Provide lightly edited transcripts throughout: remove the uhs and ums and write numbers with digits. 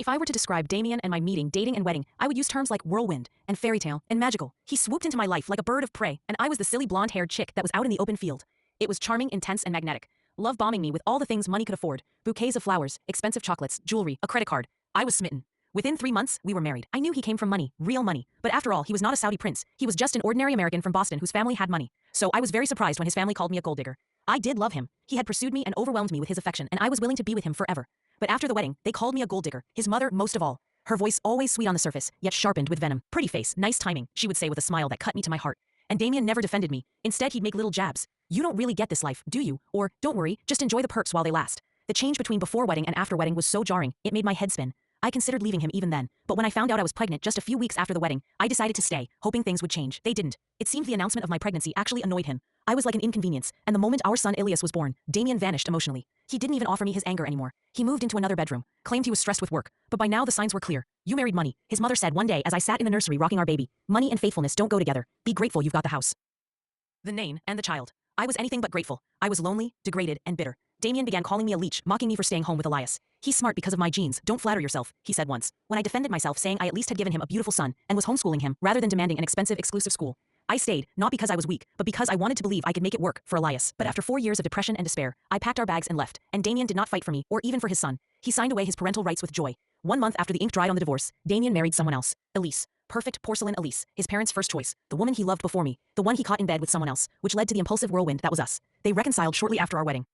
If I were to describe Damien and my meeting, dating, and wedding, I would use terms like whirlwind, and fairy tale, and magical. He swooped into my life like a bird of prey, and I was the silly blonde-haired chick that was out in the open field. It was charming, intense, and magnetic. Love bombing me with all the things money could afford: bouquets of flowers, expensive chocolates, jewelry, a credit card. I was smitten. Within 3 months, we were married. I knew he came from money, real money. But after all, he was not a Saudi prince. He was just an ordinary American from Boston whose family had money. So I was very surprised when his family called me a gold digger. I did love him. He had pursued me and overwhelmed me with his affection, and I was willing to be with him forever. But after the wedding, they called me a gold digger, his mother most of all. Her voice always sweet on the surface, yet sharpened with venom. Pretty face, nice timing, she would say with a smile that cut me to my heart. And Damien never defended me. Instead, he'd make little jabs. You don't really get this life, do you? Or, don't worry, just enjoy the perks while they last. The change between before wedding and after wedding was so jarring, it made my head spin. I considered leaving him even then, but when I found out I was pregnant just a few weeks after the wedding, I decided to stay, hoping things would change. They didn't. It seemed the announcement of my pregnancy actually annoyed him. I was like an inconvenience, and the moment our son Ilias was born, Damien vanished emotionally. He didn't even offer me his anger anymore. He moved into another bedroom, claimed he was stressed with work, but by now the signs were clear. You married money, his mother said one day as I sat in the nursery rocking our baby. Money and faithfulness don't go together. Be grateful you've got the house, the name, and the child. I was anything but grateful. I was lonely, degraded, and bitter. Damien began calling me a leech, mocking me for staying home with Elias. He's smart because of my genes, don't flatter yourself, he said once. When I defended myself, saying I at least had given him a beautiful son, and was homeschooling him, rather than demanding an expensive exclusive school. I stayed, not because I was weak, but because I wanted to believe I could make it work for Elias. But after 4 years of depression and despair, I packed our bags and left, and Damien did not fight for me, or even for his son. He signed away his parental rights with joy. 1 month after the ink dried on the divorce, Damien married someone else. Elise. Perfect porcelain Elise, his parents' first choice, the woman he loved before me, the one he caught in bed with someone else, which led to the impulsive whirlwind that was us. They reconciled shortly after our wedding.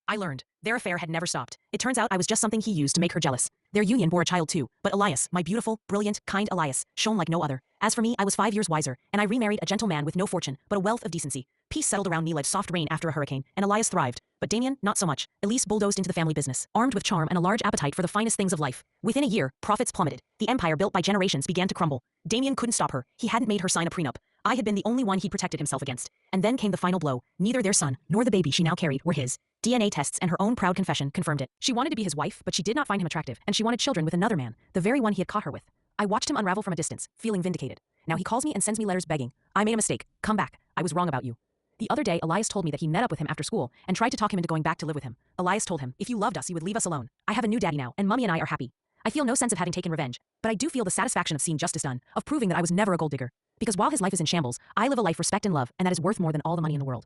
I learned their affair had never stopped. It turns out I was just something he used to make her jealous. Their union bore a child too, but Elias, my beautiful, brilliant, kind Elias, shone like no other. As for me, I was 5 years wiser, and I remarried a gentle man with no fortune, but a wealth of decency. Peace settled around me like soft rain after a hurricane, and Elias thrived. But Damien, not so much. Elise bulldozed into the family business, armed with charm and a large appetite for the finest things of life. Within a year, profits plummeted. The empire built by generations began to crumble. Damien couldn't stop her. He hadn't made her sign a prenup. I had been the only one he protected himself against. And then came the final blow. Neither their son, nor the baby she now carried, were his. DNA tests and her own proud confession confirmed it. She wanted to be his wife, but she did not find him attractive, and she wanted children with another man, the very one he had caught her with. I watched him unravel from a distance, feeling vindicated. Now he calls me and sends me letters begging. I made a mistake. Come back. I was wrong about you. The other day, Elias told me that he met up with him after school and tried to talk him into going back to live with him. Elias told him, if you loved us, you would leave us alone. I have a new daddy now, and Mummy and I are happy. I feel no sense of having taken revenge, but I do feel the satisfaction of seeing justice done, of proving that I was never a gold digger. Because while his life is in shambles, I live a life respect and love, and that is worth more than all the money in the world.